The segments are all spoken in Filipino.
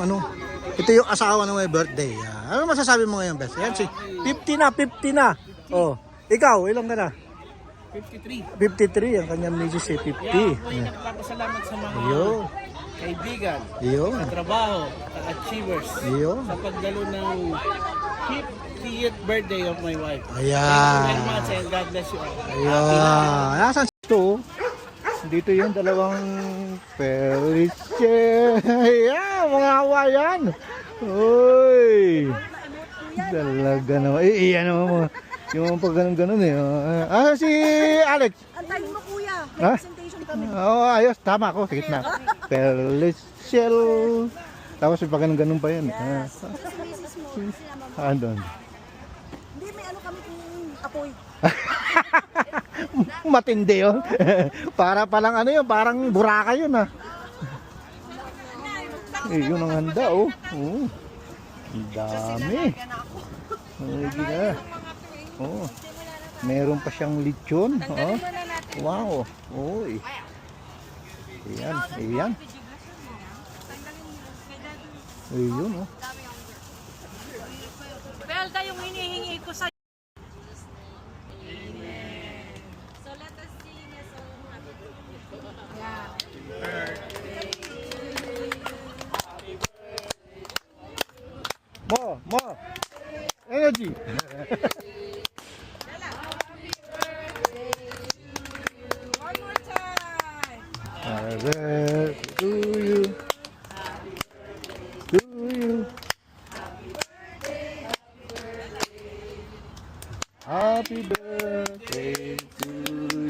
Ano? Ito yung asawa ng may birthday. Ano masasabi mo ngayon, Bes? Yan si 50 na. Oh, ikaw, ilang ka na? 53. 53 ang kanyang misis si 50. Ako'y nagpapasalamat sa mga kaibigan, Iyo. trabaho, achievers Iyo. sa pagdalo ng 50th birthday of my wife. Ayan. Thank you very much and God bless you all. Ayan. Nasaan ito? Dito yung dalawang Felice. Ayan, mga Hawaiian. Uy. Talaga naman. Iyan naman mo. Yung pag ganun-ganun eh. Si Alex. Antayin mo kuya. Ha? Presentation kami. Ayos. Tama ako. Sige na. Felice. Tapos pag ganun-ganun pa yan. Sa misis mo, sinama mo. Andun. Hindi, may ano kami kung apoy. Matindi yun. Para palang ano yun, parang buraka yun ah. Yun ang handa oh. Ang dami. Oh. Meron pa siyang lechon. Oh. Wow. Uy. Ayan, ayan. Ayun oh. Belda yung hinihingi ko sa More. Energy. one more time. To you. To you. Happy birthday to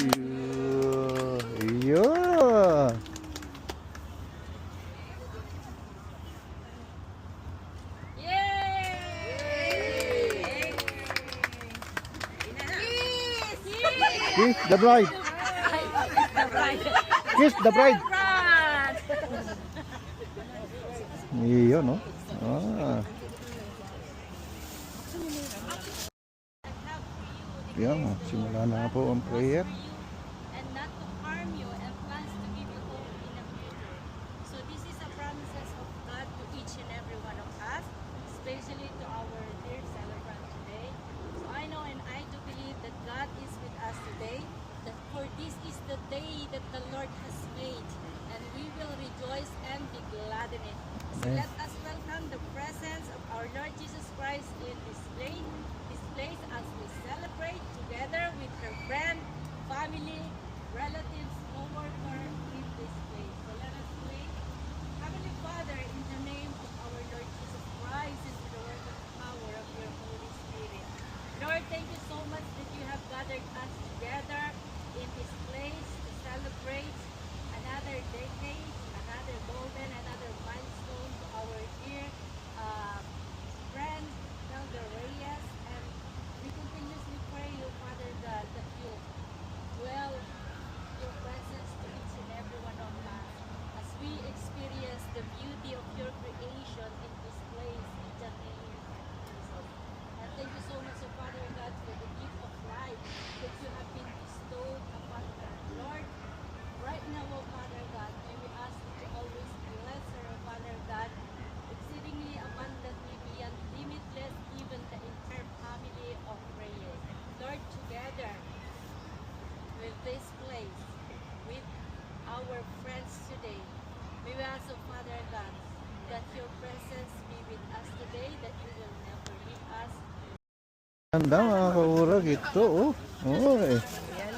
you. Yeah. Kiss the bride. Kiss the bride. Iyon, no? Yan, simula na po ang prayer. And not to harm you and plans to give you hope in the future. So this is the promises of God to each and every one of us, especially to our dear celebrant today. So I know and I do believe that God is with us today, that for this is the day that the Lord has made, and we will rejoice and be glad in it. So let us welcome the presence of our Lord Jesus Christ in this place as we celebrate together with her friend, family, relatives, co-worker in this place. So let us pray. Heavenly Father, in the name of our Lord Jesus Christ, and to the work and power of your Holy Spirit. Lord, thank you so much that you have gathered us together in this place to celebrate another decade, another golden, another milestone to our dear friend, Elder Reyes. And we continuously pray you, Father God, that you dwell your presence to each and every one of us as we experience the beauty of your creation in this place in the name of Jesus. And thank you so much, Father God, for the gift of life that you have been bestowed upon her. Lord, right now, O Father God, may we ask that you always bless her, O Father God, exceedingly abundantly beyond limitless, even the entire family of Reyes. Lord, together with this place, with our friends today, may we ask, O Father God, that your presence be with us today, that you will never leave us. Handa mga kaurag ito oh. Oy.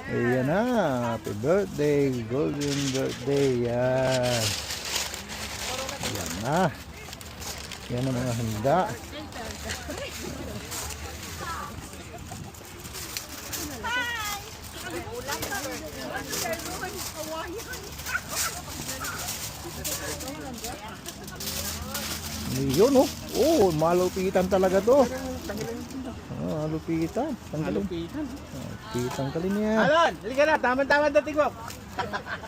Ayan na. Happy birthday. Golden birthday. Yan. Ayan na. Yan ang mga handa. Yun oh. Oh, malupitan talaga to. Malupitan. Malupitan. Tanggalin niya. Alon, halika na. Tama-tama dating ko.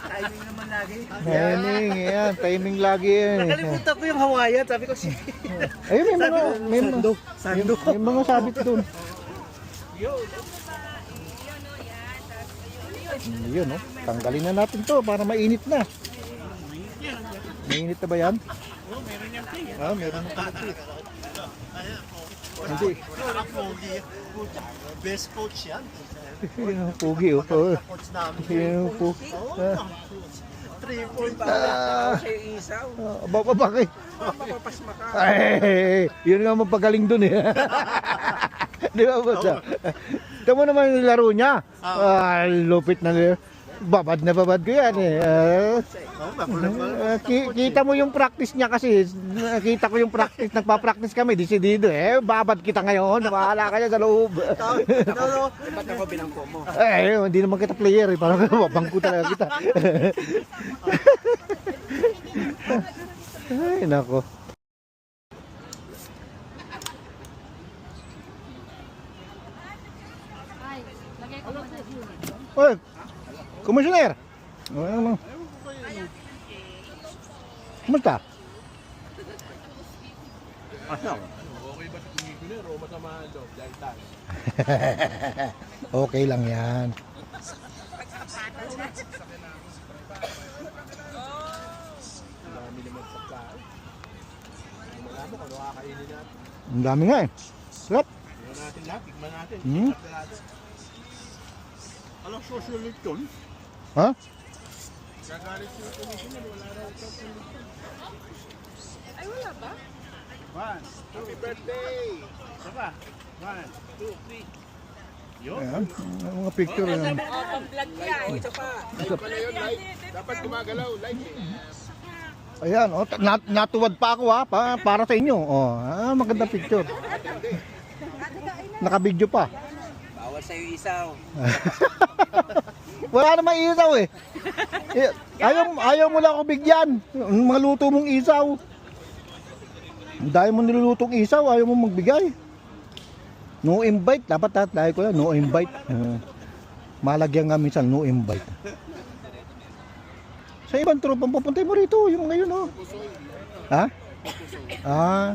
Timing naman lagi. Timing, yan. Timing lagi yan. Nakalimutan ko yung Hawaiian. Sabi ko si... Ayun, may mga sabit doon. Yun, no? Tanggalin na natin to para mainit na. Mainit na ba yan? Oh, meron yung play. Ah, meron na pala. Hindi. Best coach yan. Yan ang pugi, oh. Oh. Coach namin. Yan ang pugi. Ah. 3 point. Sa'yo isaw. Bakit? Mapapasma ka. Ay, yun nga mapagaling dun eh. Di ba ba? Ito mo naman yung laro niya. Lupit na nila. Babad na babad ko yan eh. Kita mo yung practice niya kasi. Nakita ko yung practice. Nagpa-practice kami. Desidido eh. Babad kita ngayon. Bahala ka niya sa loob. Ba't ako binangko mo? Eh, hindi naman kita player eh. Parang bangko talaga kita. Ay, nako. Ay, lagay ko muna. Oy, komisyoner. Ano? Kumusta? Okay ba sa kumikulir o masama ang loob dahil tayo? Okay lang yan. Ang dami naman sa pagkain. Wala mo kung ano kakainin natin. Ang dami nga eh. Sarap. Tignan natin lahat, tignan natin. Hmm? Tignan natin. Anong social lecture? Ha? Gagalit yung commissioner, wala raw social lecture. Ay, wala ba? 1, happy birthday! Saka, 1, 2, 3. Yun. Ayan. Ang mga picture yan. Pang-vlog yan. Ito pa. Live pala yun, live. Dapat gumagalaw, live eh. Ayan, oh, natuwad pa ako ha, para sa inyo. Oh, maganda picture. Naka-video pa. Bawal sa'yo isaw. Wala namang isaw eh. Ayaw mo lang ako bigyan. Mga luto mong isaw. Dahil mo nilulutong isaw, ayaw mo magbigay. No invite, dapat dahil ko yan, no invite. Malagyan nga minsan, no invite. Sa ibang tropang pupuntay mo rito, yung ngayon oh. Ha? Ah.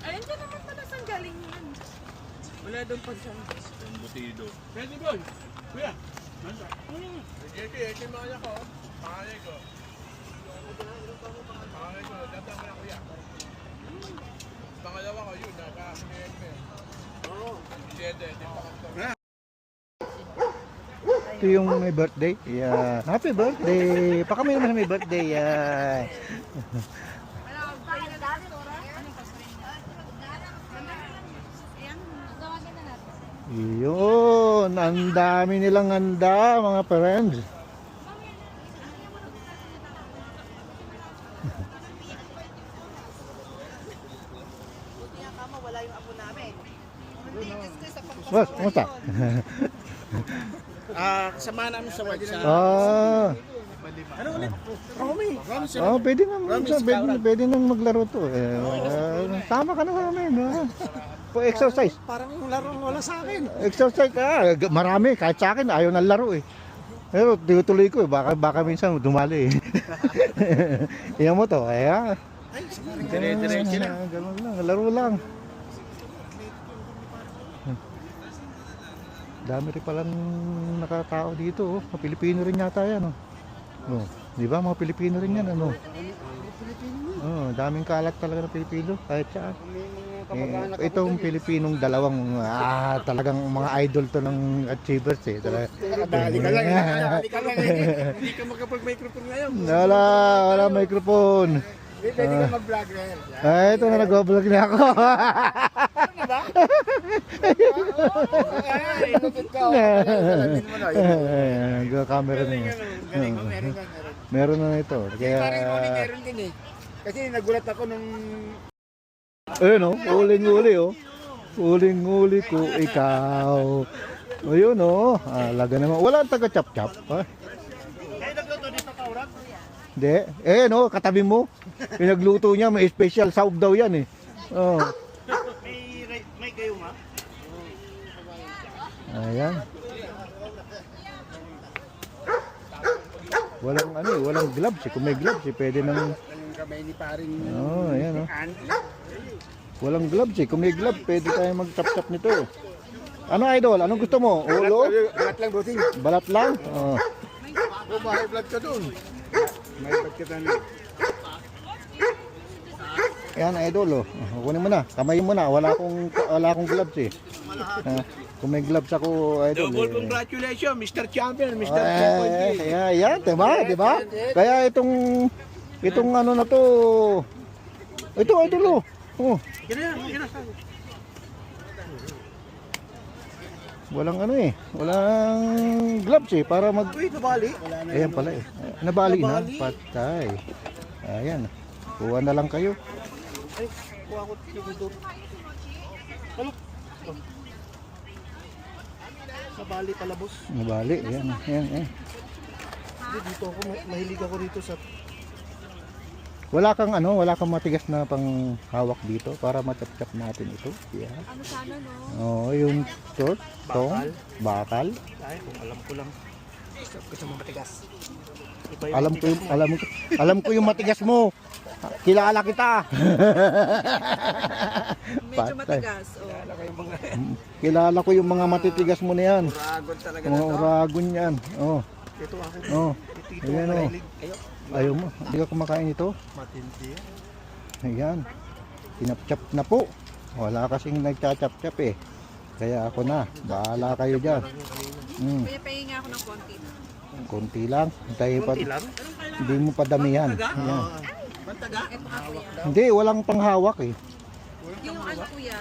Ayun dyan naman pala saan galing yan. Wala doon pa siya. Ang butido. Pwede boy. Kuya. Nasa. Ito yung mga ko. Pangalay ko. Pangalay ko. Data mo na kuya. Pangalawa ko yun. Naka-sinayag mo yun. Oo. Siyete. Ito yung may birthday. Yeah. Happy birthday. Pa kami naman may birthday. Yeah. Tawagin na natin. Yun, ang dami nilang handa mga friends. Wala yung apo namin. Boss, kumusta? Kasama namin sa work sa... Ano ulit? Pwede na, pwede nang maglaro to. Tama ka na sa amin. Exercise. Parang yung laro wala sa akin. Exercise ka. Marami, kahit sa akin, ayaw ng laro eh. Pero tinutuloy ko eh, baka minsan dumali eh. Iyan mo to, kaya. Dire-diretso lang. Ganun lang, laro lang. Dami rin palang nakatao dito, oh. Mga Pilipino rin yata yan, oh. Oh, di ba mga Pilipino rin yan, ano? Oh, daming kalat talaga ng Pilipino, kahit saan. Itong Pilipinong dalawang talagang mga idol to ng achievers eh. Dali ka lang, dali ka lang eh. Hindi ka makapag-microphone ngayon. Wala microphone. Pwede ka mag-vlog ngayon. Ito na nag-vlog na ako. Ano ba? Ay, lupit ka. Salamin mo na. Camera na yun. Meron. Meron na ito. Kaya, Meron din eh. Kasi nagulat ako nung... ayun oh, uling-uli oh. Uling-uli ko ikaw. Ayun oh, alaga naman. Wala ang taga-chap-chap. Ay, nagluto dito ka, Urak? Hindi. No, katabi mo. Pinagluto niya, may special saug daw yan eh. Oh. May kayo nga? Ayan. Walang gloves eh. Kung may gloves eh, pwede nang... Anong kamay ni paring... Ayan oh. Walang gloves eh. Kung may glove, pwede tayo mag-chap-chap nito. Ano idol? Anong gusto mo? Ulo? Balat lang, bossing. Balat lang? Oh. May blood ka dun. May blood ka dun. Yan idol oh. Kunin mo na. Kamayin mo na. Wala akong gloves eh. Kung may gloves ako idol. Double congratulations, Mr. Champion, Mr. Champion. Yan, diba? Kaya itong ano na to. Ito idol oh. Oh. Walang ano eh. Walang gloves eh para mag Uy, nabali. Ayan pala eh. Nabali na. Patay. Ayan. Kuha na lang kayo. Ay, kuha ko dito. Ano? Oh. Nabali pala, boss. Nabali. Ayan. Ayan. Hindi, dito ako, mahilig ako dito sa... Wala kang matigas na pang hawak dito para matap-tap natin ito. Yan. Ano sana, no? Oh, yung short, tong, bakal. Ay, kung alam ko lang. Gusto mo matigas. Iba Alam ko yung matigas mo. Kilala kita. Medyo Patay. matigas. Oh. Kilala ko yung mga matitigas mo na yan. Dragon talaga Oh, uragon yan. Oh. Ito akin. Oh. Ito Ayan, ako oh. mahilig. Ayaw. Ayaw mo. Hindi ka kumakain ito. Matindi. Ayan. Tinapchap na po. Wala kasing nagchachap-chap eh. Kaya ako na. Bahala kayo dyan. Kaya pahinga ako ng konti na. Konti lang. Kunti lang. Hindi mo padamihan. Ayan. Bantaga? Ito nga, kuya. Hindi, walang panghawak eh. Yung ano, kuya.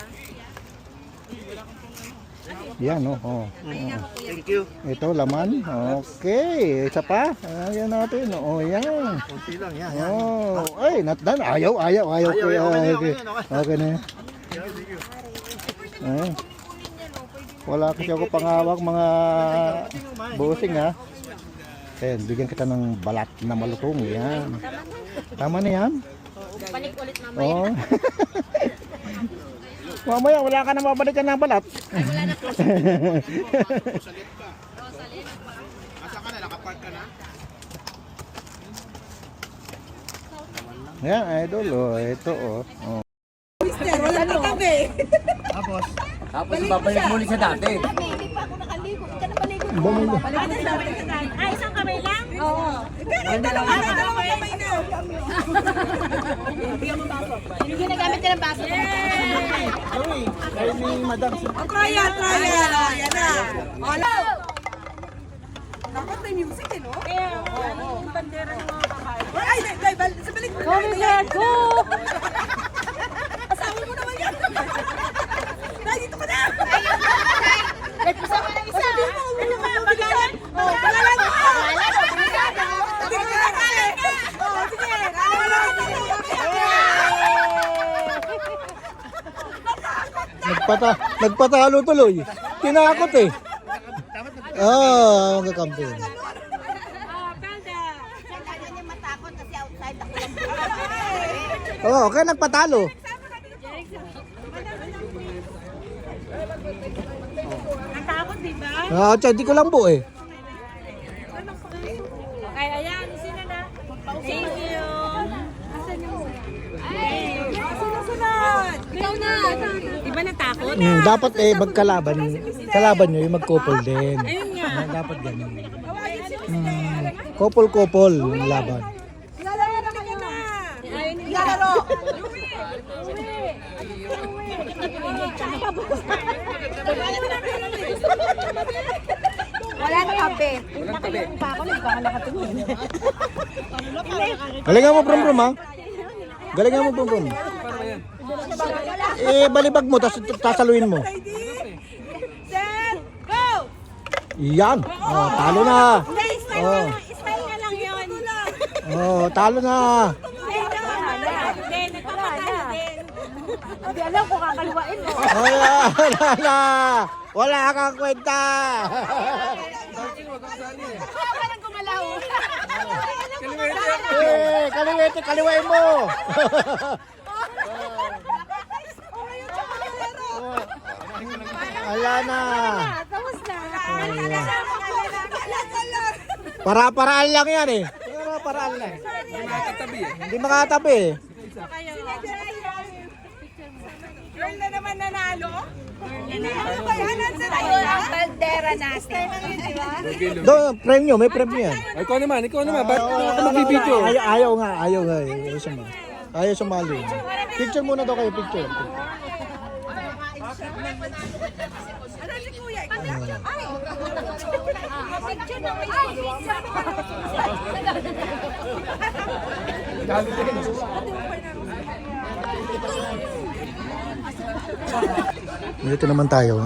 Yan oh. Oh. Pahinga ako, kuya. Thank you. Ito laman. Okay. Isa pa. Ayan natin. Oh, yan. Kunti lang, yan. Oh. Ay, not done. Ayaw. Ayaw, Kuya. okay na yan, Okay. okay na yan, Okay na yan. Ayan. Wala kasi ako panghawak mga bossing ha. Ayan, bigyan kita ng balat na malutong. Yan. Tama na yan. Balik ulit mamaya. Oh. Mamaya, wala ka na mabalikan ng balat. Asa ka na? Nakapark ka na? Yan, idol. Oh, ito oh. Oh. Mister, wala na kami. Tapos, Tapos babalik muli sa dati. Ay, isang kamay lang? Oo. Pero dalawa kamay na. Yung ginagamit ka ng baso. kayo ni Madam. Trial. Yan na. Hello. Dapat may music eh, no? Yung bandera ng mga babae. Ay, sa balik mo. Go! Asawa mo naman yan. Dahil dito ka na. Isa ka na isa. Ano ba? Pagalan? Oh, pangalan mo. Hindi ko na kaya. Oh, sige. Nagpatalo tuloy. Tinakot eh. Ah, magkakampi. Oo, okay, nagpatalo. Natakot, di ba? Ah, hindi ko lang po eh. Okay, ayan. Sino na? Thank you. Asan yung... Ay! Sunod. Ikaw na! Di ba natakot? Dapat eh, kalaban nyo yung mag-couple din. Ayun nga. Dapat ganun. Couple yung laban. Lalaro na ka na. Ayun nga. Lalaro. Wala na kape. Galingan mo brum ha. Galingan mo brum. Eh, balibag mo, tapos tasaluin mo. Set, go! Yan. Oh, talo na. Oh, Style nga lang yun. oh, talo na. Hindi, nagpapatalo din. Hindi alam kung kakaliwain mo. Wala na. Wala kang kwenta. Walang gumalaw. Eh, kaliwain mo. Wala na. Tapos na. Para-paraan lang yan eh. Para-paraan lang. Hindi makatabi eh. Girl na naman nanalo. Ano ba yan? Ayun ang baldera natin. Doon, premyo, may premyo yan. Ikaw naman. Ba't ako magbibidyo? Ayaw nga. Ayaw sumali. Picture muna daw kayo, picture. Ano si Kuya? Ay! Picture na may Dito naman tayo.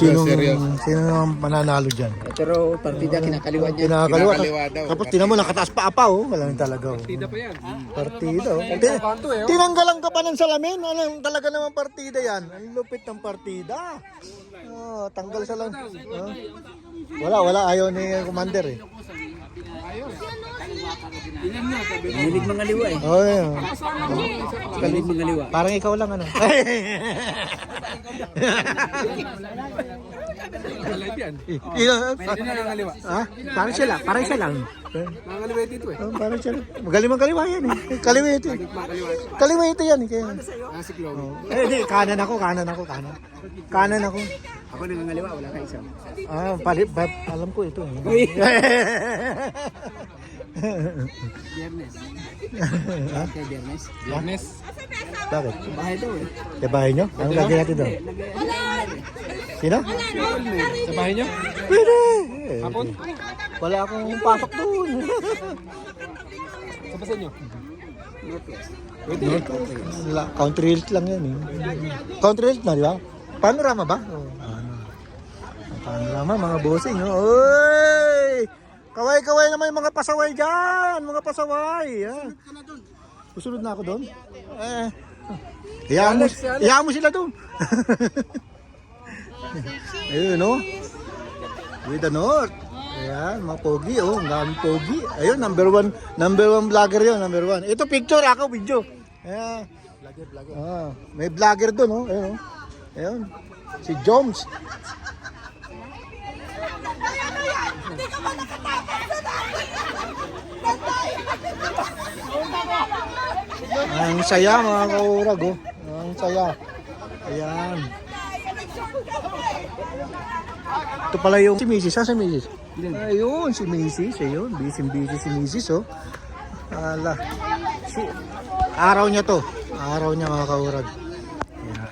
Sino ang mananalo dyan? Pero partida kinakaliwa niya. Kinakaliwa. Tapos tinan mo, nakataas pa apa oh. Wala talaga oh. Partida pa yan. Partida oh. Tinanggalan ka pa ng salamin. Ano, talaga naman partida yan. Ang lupit ng partida. Oh, tanggal sa lang. Oh. Wala. Ayaw ni Commander eh. Hilig mga liwa eh. Oh, yeah. Hilig mga liwa. Parang ikaw lang ano. Live yan. Hindi na nangaliwa. Ha? Parang siya lang. Nangaliwa dito eh. Oh, parang siya lang. Magaling magkaliwa yan eh. Kaliwete. Kaliwete yan eh. Kaya. Si Chloe. Di, kanan ako. Kanan ako. Ako nangangaliwa, wala ka isa. Alam ko ito eh. Biyernes. Kaya Biyernes. Biyernes. Bakit? Bahay daw eh. Sa bahay nyo? Anong gagawin natin doon? Sino? Sa bahay niyo? Pwede. Hapon? Wala akong pasok doon. Sa basa niyo? Country Hills lang yan eh. Country Hills na, di ba? Panorama ba? Panorama, mga bossing. Oy! Kaway-kaway naman yung mga pasaway dyan. Mga pasaway. Susunod na ako doon. Hayaan mo sila doon. Ayun, no? With the North. Ayan, mga pogi, oh. Ang daming pogi. Ayun, number one vlogger yun, number one. Ito picture, ako video. Ayan. Vlogger. May vlogger doon, oh. Ayun, oh. Ayun. Si Jones. Ang saya mga kaurag, oh. Ang saya. Ayan. Ito pala yung si Mrs. Si Mrs. Ayun, si Mrs. Ayun, busy si Mrs. Oh. Ala. Araw niya to. Araw niya mga kaurag. Ayan.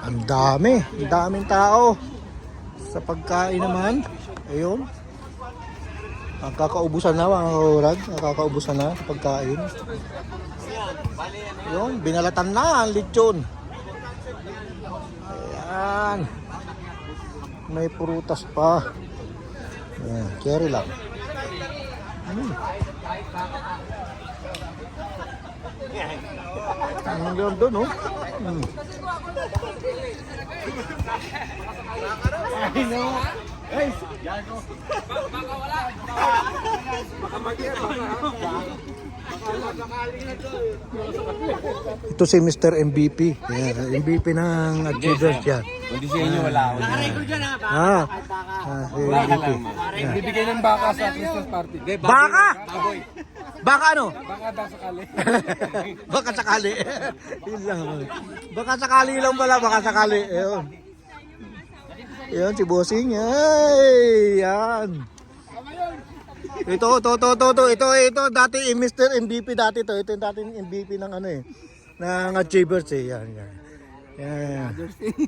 Ang daming tao. Sa pagkain naman, ayun. Ang kakaubusan na mga kaurag, nakakaubusan na sa pagkain. Ayun, binalatan na ang lechon. Ayan. May prutas pa. Ayan, carry lang. Ang ganda doon, oh. I know. Hey, Yago. Baka wala. Baka mag-ier. Ito si Mr. MVP. Yeah, MVP ng Achievers yan. Hindi sa inyo, wala ako. Nakarecord dyan ha. Si MVP. Bibigay ng baka sa Christmas party. Baka? Baka ano? Baka daw sakali. Baka sakali. Yun lang. Baka sakali lang pala, baka sakali. Ayun. Ayun si Bossing. Ay, yan. Ito dati Mr. MVP dati to. Ito yung dating MVP ng ano eh. Ng Achievers eh. Yan. Yan.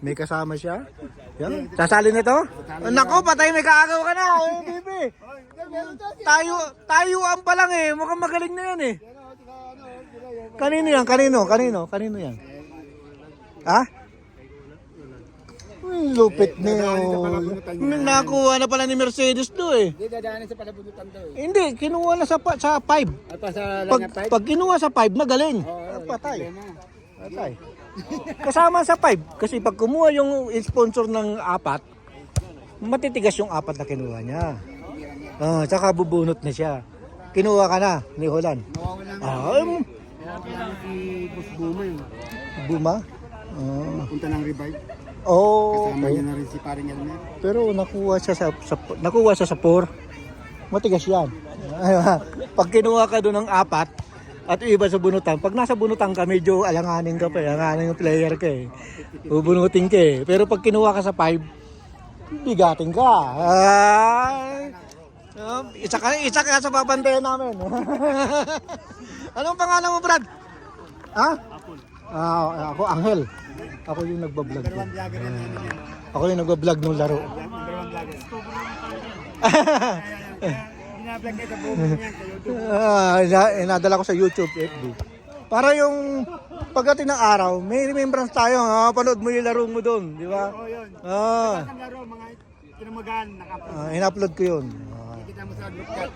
May kasama siya. Yan. Sasali nito? Nako, patay may kaagaw ka na. MVP. Tayuan pa lang eh. Mukhang magaling na yan eh. Kanino yan? Kanino yan? Ha? Lupit niyo. Nakuha na pala ni Mercedes do eh. Hindi, dadaanin sa palabunutan daw eh. Hindi, kinuha na sa 5. At pa sa langit 5? Pag kinuha sa 5, magaling. Patay. Kasama sa 5. Kasi pag kumuha yung sponsor ng 4, matitigas yung 4 na kinuha niya. Tsaka bubunot na siya. Kinuha ka na ni Holland. Si Boss Buma yun. Buma? Punta ng revive. Oh, Kasama okay. niya na rin si paring Elmer. Pero nakuha siya sa 4. Matigas yan. Pag kinuha ka doon ng 4 at yung iba sa bunutan, pag nasa bunutan ka, medyo alanganin ka pa, alanganin yung player ka eh. Bubunutin ka eh. Pero pag kinuha ka sa 5, bigatin ka. Isa ka sa babantayan namin. Anong pangalan mo, Brad? Ha? Ako, Angel. Ako yung nagbablog. Ako yung nagbablog ng laro. Binablog kita buong yan. Inadala ko sa YouTube, FB. Para yung pagdating ng araw, may remembrance tayo. Panood mo yung laro mo doon, di ba? Oo, yun. Ang laro, mga kinamagaan, naka-upload. In-upload ko yun. Kita mo sa group chat.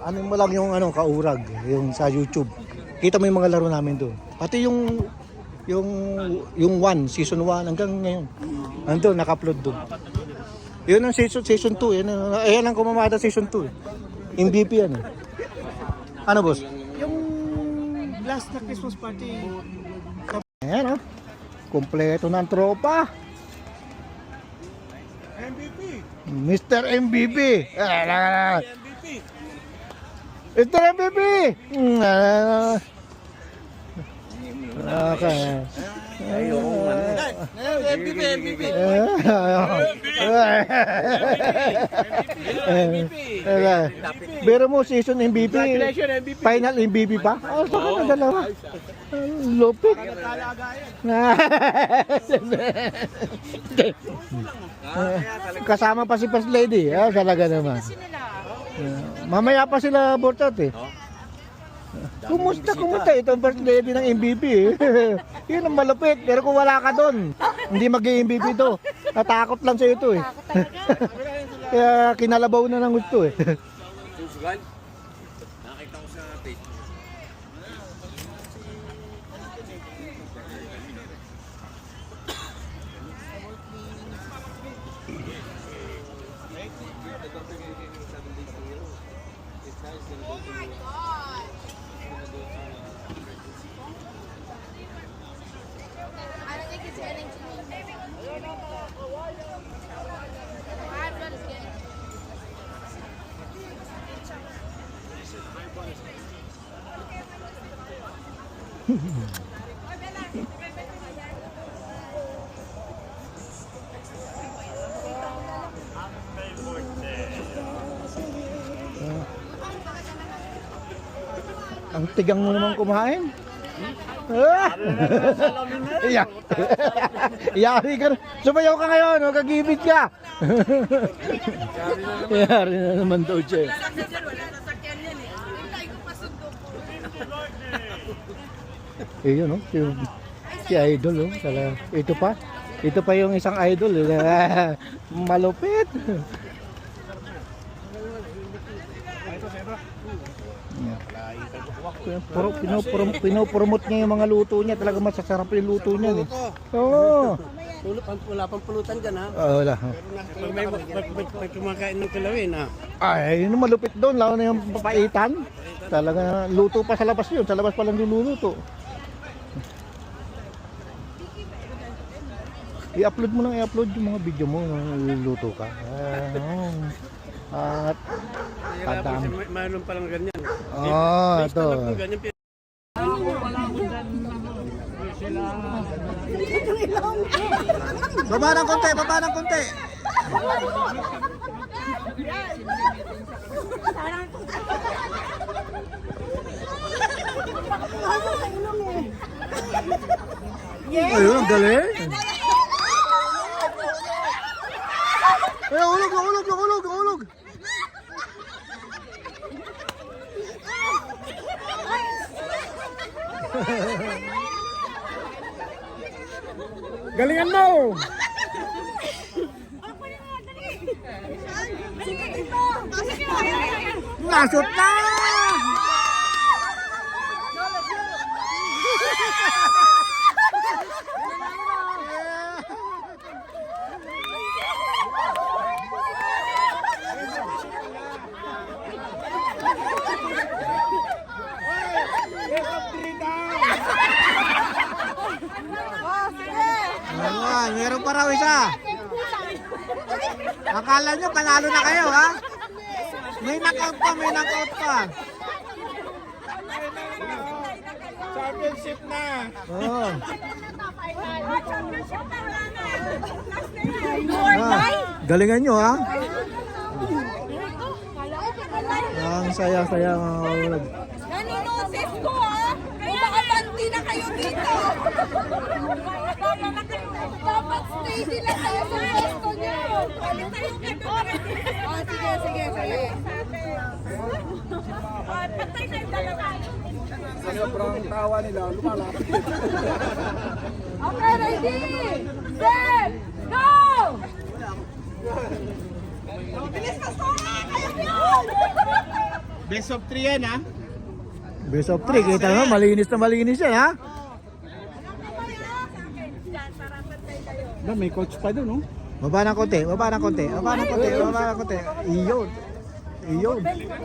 Ano mo lang yung kaurag, yung sa YouTube. Kita mo yung mga laro namin doon. Pati yung 1, season 1 hanggang ngayon. Nandun, naka-upload doon. Yun ang season 2. Ayan ang kumamada season 2. MVP yan eh. Ano boss? Yung last na Christmas party. Ayan oh. Kompleto ng tropa. MVP. Mr. MVP. MVP. Mr. MVP. Okay. MVP. Pero mo season MVP. Congratulations, MVP. Final MVP pa? Saka na dalawa. Lupit. Kasama pa si First Lady. Talaga naman. Mamaya pa sila burtot eh. Kumusta? Ito ang First Lady ng MVP eh. Yun ang malupit. Pero kung wala ka doon, hindi mag-MVP to. Natakot lang sa ito eh. Kaya kinalabaw na ng gusto eh. Nakita ko sa page. I don't think it's getting to me. I'm not as getting. Ang tigang mo naman kumain. Yari ka na. Sumayaw ka ngayon, kagibit ka. Yari na naman daw siya. Yun oh, si Idol oh. Ito pa yung isang idol. Malupit. Pinopromote niya yung mga luto niya. Talaga masasarap yung luto niya. Oo. Wala pang pulutan dyan ha. Wala. Pag may kumakain ng kilawin ha. Ay, yun ang malupit doon. Lalo na yung papaitan. Talaga luto pa sa labas yun. Sa labas pa lang niluluto. I-upload mo yung mga video mo nung luluto ka. At tandaan. Mayroon palang ganyan. Ito. Ganyan. Baba ng konti. Ayun, ang galing. Ulog. Galingan mo! Nasot na! Meron pa raw isa. Akala nyo panalo na kayo ha? May knockout pa, may knockout pa. Championship na. Oh. Galingan nyo ha. Ang saya-saya mga kaulad. Naninosis ko ha. Baka banti na kayo dito. Dapat stay sila tayo sa gusto niyo. Palit tayo kito. Sige. Patay tayo dalawa. Sobrang tawa nila. Lumalaki. Okay, ready? Set! Go! Bilis ka, Sora! Kaya yun! Best of 3 yan ha. Best of 3, kita mo, malinis na malinis yan ha. Ba, may coach pa doon, no? Baba ng konti, baba ng konti, baba ng konti, baba ng konti. Iyon. Iyon.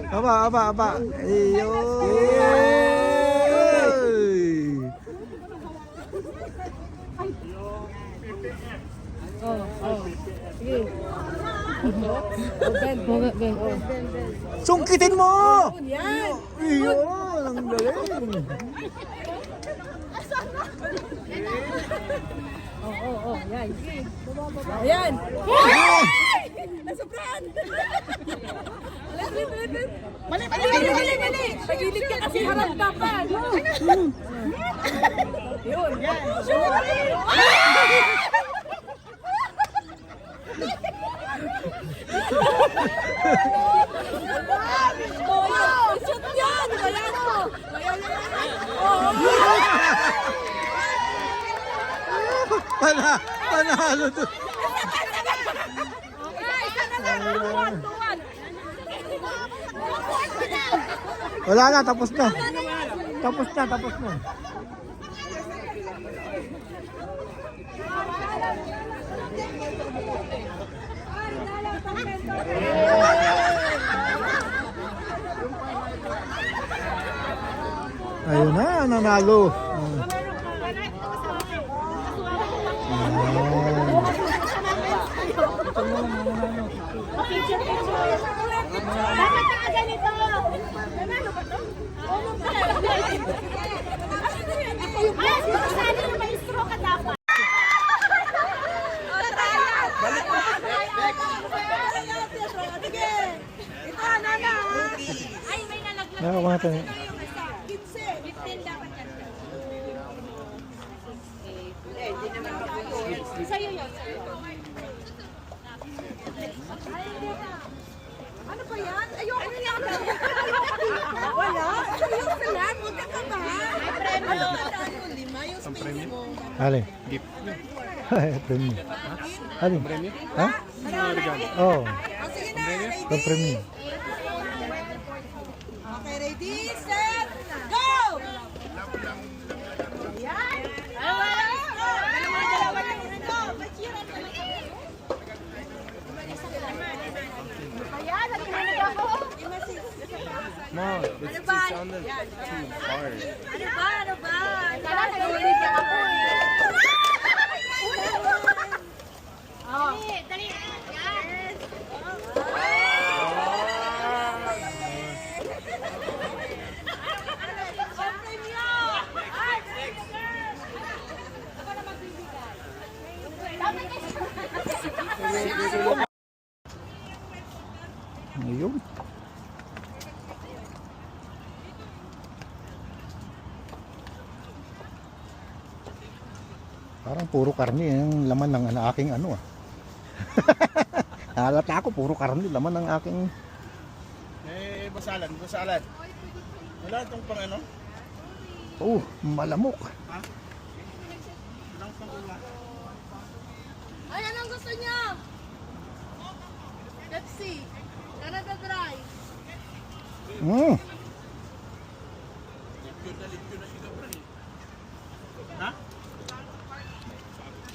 Aba. Iyon. Sungkitin mo! Yan! Iyon, ang galing. Ayan! Nasobrahan! Mali! Pagilid ka kasi harap dapat! Yun! Shoot yan! Kaya mo! Panalo to. Wala na, tapos na. Tapos na. Ayun na, nanalo. Dapat ka ganito. Nanalo ba to? Ay, sana na may straw ka dapat. Ay, may nalaglag. Nakakuha tayo. 15 dapat yan. Sa'yo yun. Ano ba yan? Ayoko na yan! Wala? Seryoso yan? Huwag ka ba? Ano ba tayo? 5 yung space mo. Alin? Gift. Premium. Alin? Ha? Oo. O sige na, ready? Sa premium. Okay, ready, set, go! Ayan! Dalawa lang ito. Bachiran na lang. Ayan, nagkinig ako. Mom, it's too sounded too hard. Ano ba? Kala nag-ulit ka ako eh. Dali. Yes. Ayun. Parang puro karne yung laman ng aking ano ah. Halata ako, puro karne laman ng aking. Basalan. Wala itong pang ano? Oh, malamok. Walang pang ulam. Ay, anong gusto niyo? Pepsi. Canada Dry. Mm. Ha?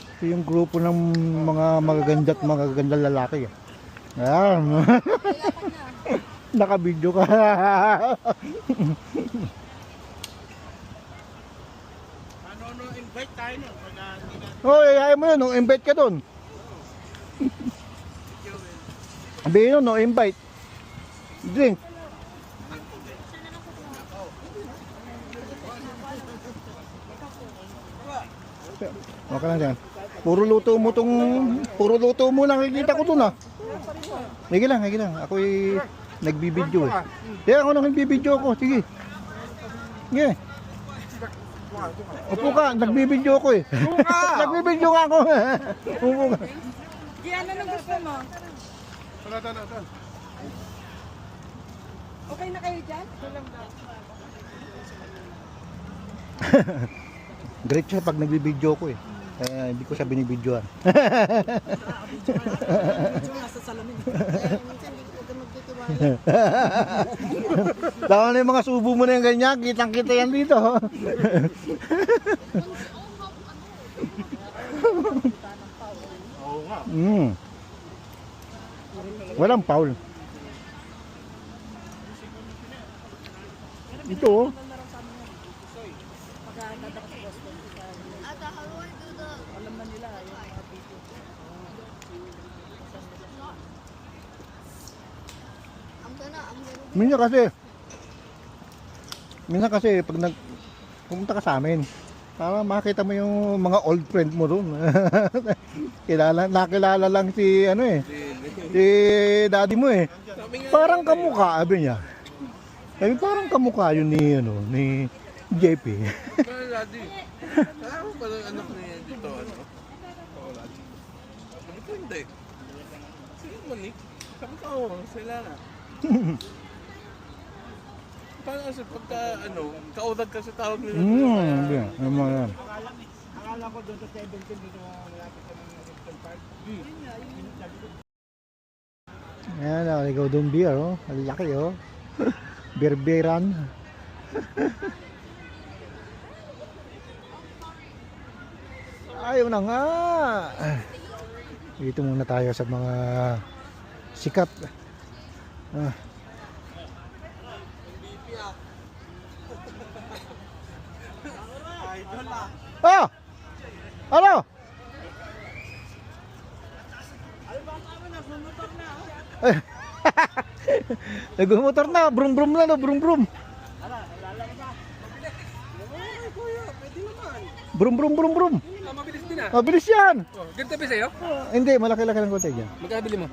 Ito yung grupo ng mga magagandang lalaki. Ayan. Naka-video ka. Ano, invite tayo nun. Hoy, ayaw mo yun, invite ka doon. Sabihin yun, no, invite. Drink. Okay lang dyan. Puro luto mo lang nakikita ko dun ah. Sige lang. Ako'y nagbibideo eh. Kaya ako nagbibideo ako, sige. Sige. Upo ka, nagbibideo ako eh. Nagbibideo nga ako. Upo ka. Gian, anong gusto mo? Okay na kayo dyan? Great siya pag nagbibideo ko eh. Hindi ko siya binibidyoan. Nasa salamin. Tama na yung mga subo mo na yung ganyan. Kitang-kita yan dito. Walang foul. Ito oh. Ata, how do I do the... I'm gonna... Minsan kasi pag pumunta ka sa amin, para makita mo yung mga old friend mo doon. Nakilala lang si si daddy mo eh. Parang kamukha, sabi niya. Sabi, parang kamukha yun ni JP. Daddy. Ano pala anak niya dito, Wala. Sabi ko hindi. Sige mo, Nick. Sabi ko, sila na. Paano kasi pagka, kaudag kasi tawag nila. Hindi. Naman. Akala ko doon sa 17 dito malapit sa mga Richmond Park. Ayan, ikaw doon beer oh. Ang laki oh. Berberan. Ayaw na nga. Dito muna tayo sa mga sikat. Ano? Nagmumotor na, brum brum na, brum brum. Brum brum brum brum. Mabilis din ah. Mabilis yan. Ganito ba sa'yo? Hindi, malaki-laki lang konti dyan. Magkabili mo?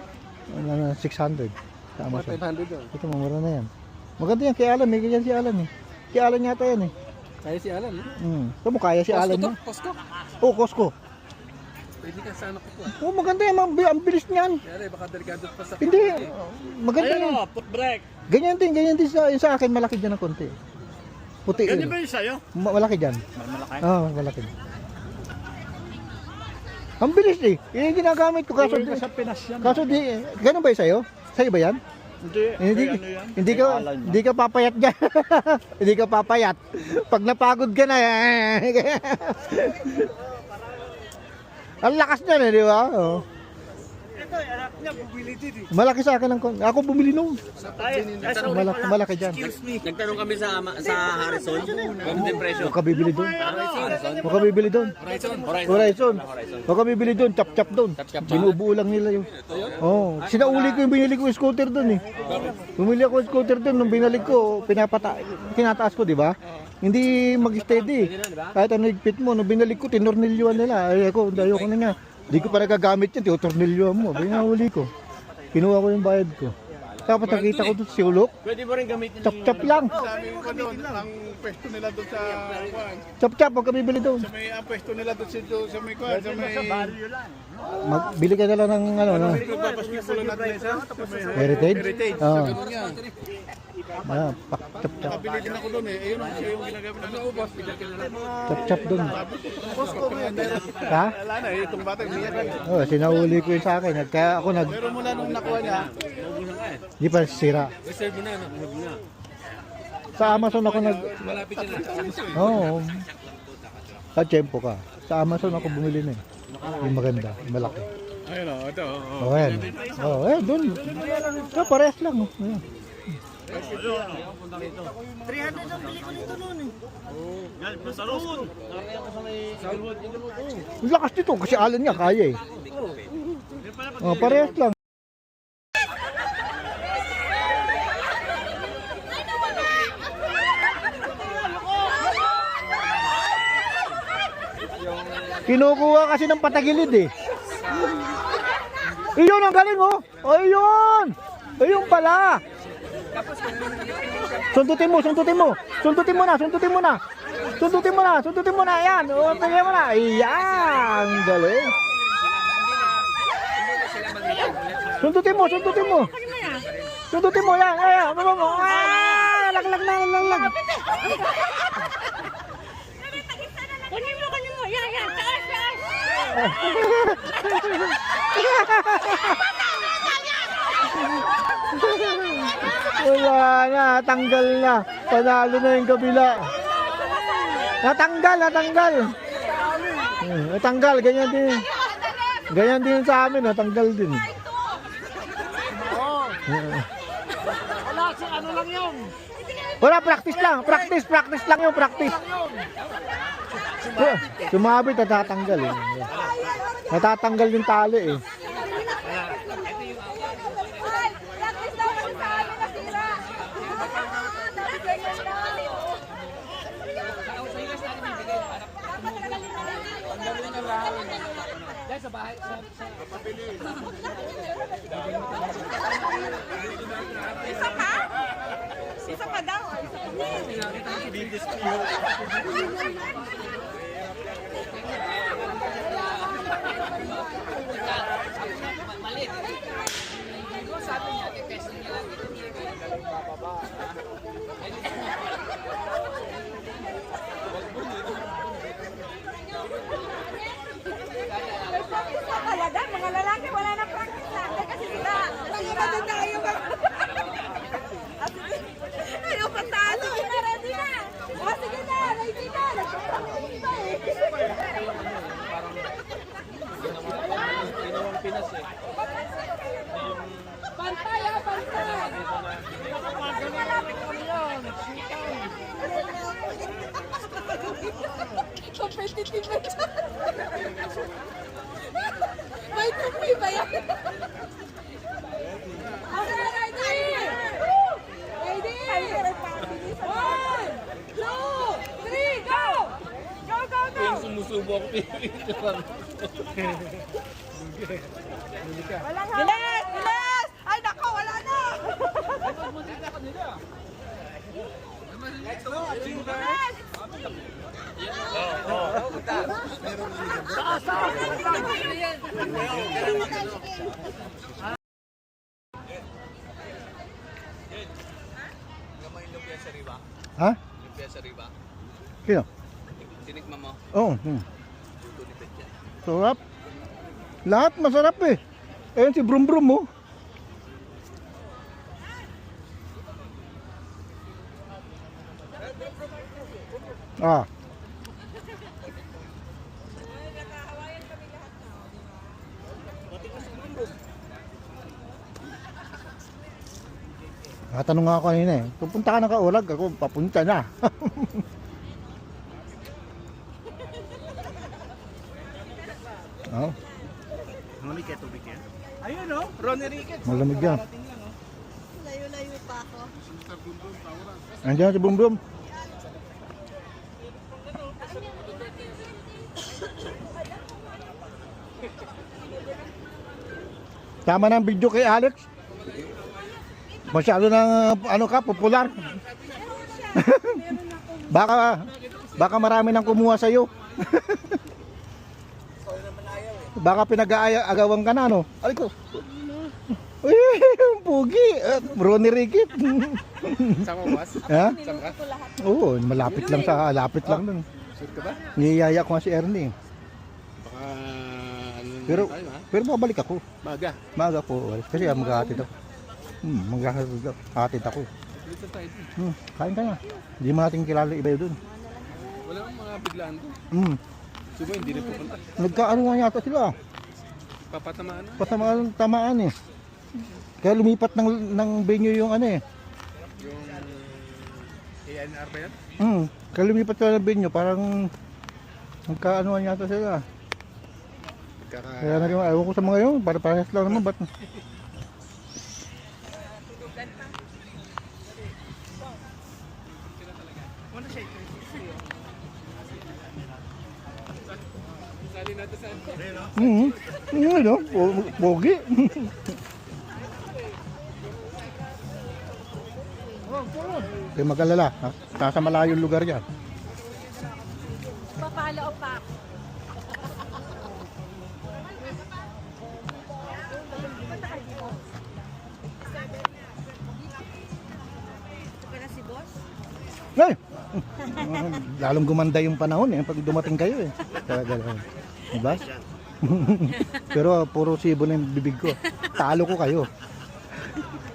600. Sa Amazon. 500 doon. Ito, mamura na yan. Maganda yan, kay Alan, may ganyan si Alan eh. Kay Alan yata yan eh. Kaya si Alan, Ito mo, kaya si Alan mo. Costco? Oo, Costco. Pwede ka sana ko po. Oo, maganda yan, ang bilis niyan. Kaya baka delikado pa sa... Hindi, maganda yan. Put break. Ganyan din sa akin, malaki dyan ng konti. Puti yun. Ba yung sa'yo? Malaki dyan. Malaki? Oo, malaki. Ang bilis eh. Yung ginagamit ko kaso Sa Pinas yan. ganun ba yung sa'yo? Sa'yo ba yan? Hindi. Hindi ka papayat dyan. Hindi ka papayat. Pag napagod ka na. Ang lakas niyan eh, di ba? Oh. Ito, anak niya, bumili din eh. Malaki sa akin ako bumili noon. Malaki dyan. Nagtanong kami sa Harrison, kung din presyo. Huwag ka bibili doon. Huwag ka bibili doon. Horizon. Huwag ka bibili doon. Chap-chap doon. Binubuo lang nila yun. Oh, sinauli ko yung binili ko yung scooter doon eh. Bumili ako yung scooter doon. Nung binalik ko, tinataas ko, di ba? Hindi mag-steady. Kahit ano higpit mo, nung binalik ko, tinornilyuan nila. Ay ako, ayoko na nga. Hindi ko pa nagagamit yan, tinornilyuan mo. Binahuli ko. Kinuha ko yung bayad ko. Tapos nakita ko doon si Ulok. Pwede mo rin gamitin Chap-chap lang. Sabi ko doon, ang pwesto nila doon sa Kwan. Chap-chap, huwag ka bibili doon. Sa may ang pwesto nila doon sa may Kwan. Sa may... Bili ka na lang ng ano. Papaspikulo natin isa. Sa may Heritage? Heritage. Oo. Sa ganun yan. Chap-chap. Nakabili din ako doon eh. Ayun ang siya yung ginagamit namin. Ano boss? Bigyan ka na lang. Chap-chap doon. Costco mo yan. Ha? Wala na eh. Itong batang niya lang. Oh, sinahuli ko yun sa akin. Kaya ako Pero mula nung nakuha niya, di pa sira. Reserve mo na, reserve mo na. Sa Amazon ako Malapit yan na. Oo. Sa Tiyempo ka. Sa Amazon ako bumili na eh. Yung maganda, yung malaki. ayun o, ito. Oh, ayan. Oh, doon. Parehas lang. Oh. Ayan. 300 ang bili ko nito noon eh. Ang lakas nito kasi Alan niya kaya eh. Oh, parehas lang. Kinukuha kasi ng patagilid eh. Iyon ang galing oh. Ayun. Ayun pala. Sundutin mo. Sundutin mo na. Sundutin mo na. Ayan. O, tingnan mo na. Ayan. Galing. Sundutin mo. Sundutin mo yan. Ayan. Laglag na. Kunin mo. Yan. Taas. Wala na. Tanggal na. Panalo na yung kabila. Natanggal. Natanggal. Ganyan din. Ganyan din sa amin. Natanggal din. Wala, ano lang yun. Wala, practice lang yung practice. Sumabit, natatanggal eh. Natatanggal yung tali eh. Practice daw kasi sa amin nasira. Isa pa daw. Talaga, mga lalaki wala na practice na. Kasi sila, nasira din tayo. Ayaw patalo. Ready na. O, sige na. Ready na. Nagpapractice pa eh. Pantay ah, pantay. Competitive na siya. May tupi ba yan? Okay, ready! Ready! 1, 2, 3, go! Go! Sumusubo ako. Bilis! Ay, nako, wala na! Ha? Lumpia sa riba. Sino? Tinikman mo. Oo. Sarap. Lahat masarap eh. Ayun si Brum Brum mo. Ah. Tanong nga ako kanina eh. Pupunta ka na Kaulag, ako papunta na. Oh, Malamig kaya tubig yan? Ayun o, Ronnie Ricketts. malamig yan. Layo-layo pa ako. Andiyan si Brum Brum. Tama na ang video kay Alex. Masyado ng ano ka, popular. baka marami nang kumuha sa iyo. Baka pinag-aagawan ka na, no? Ay ko. Uy, pugi. Ronnie Ricketts. Sama boss? Ha? Sama ka? Oo, malapit lang dun. Sure ka ba? Niyaya ko nga si Ernie. Baka ano Pero tayo ha? pero babalik ako. Maga. Maaga po. Kasi maghahatid ako. Maghahatid ako. Dito tayo din. Kain ka na. Hindi mo natin kilala iba yun dun. Wala kang mga biglaan doon. Sumo hindi rin pupunta. Nagkaano nga yata sila. Papatamaan na. Tamaan eh. Kaya lumipat ng venue yung ano eh. Yung ANR ba yan? Kaya lumipat sila ng venue. Parang nagkaano nga yata sila. Kaya na rin, ayaw ko sa mga yun. Parehas lang naman. Ba't? Ano? Pogi. Huwag mag-alala. Nasa malayong lugar yan. Papalo pa. Ito pala si boss. Ay! Lalong gumanda yung panahon eh pag dumating kayo eh. Talaga. Diba? Pero puro sibo na yung bibig ko. Talo ko kayo.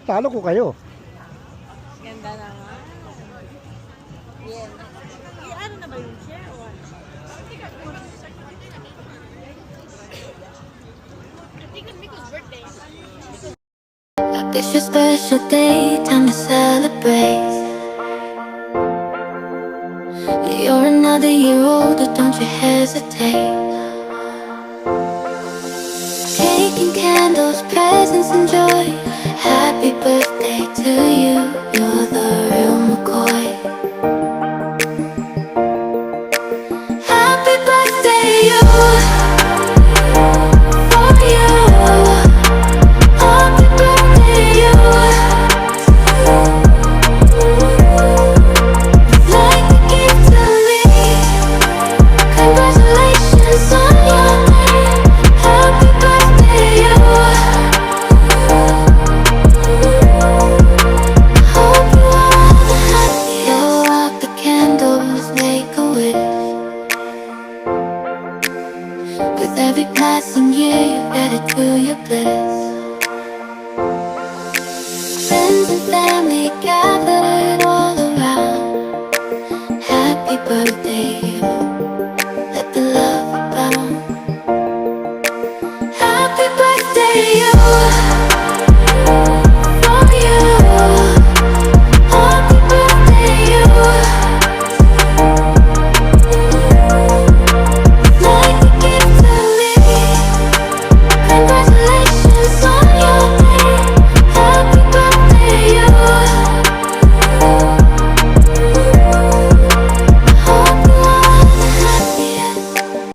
Talo ko kayo. Ganda naman. Yan. Ano na ba yung share o ano? It's your special day, time to celebrate. You're another year older, don't you hesitate. Taking candles, presents and joy. Happy birthday to you, you're the real McCoy. Happy birthday, you, for you. Happy birthday, you. Like a gift to me. Congratulations on your name. Happy birthday, you. Hope you are the happiest. Blow out the candles, make a wish. With every passing year, you added to your bliss. Friends and family gathered all around. Happy birthday, you.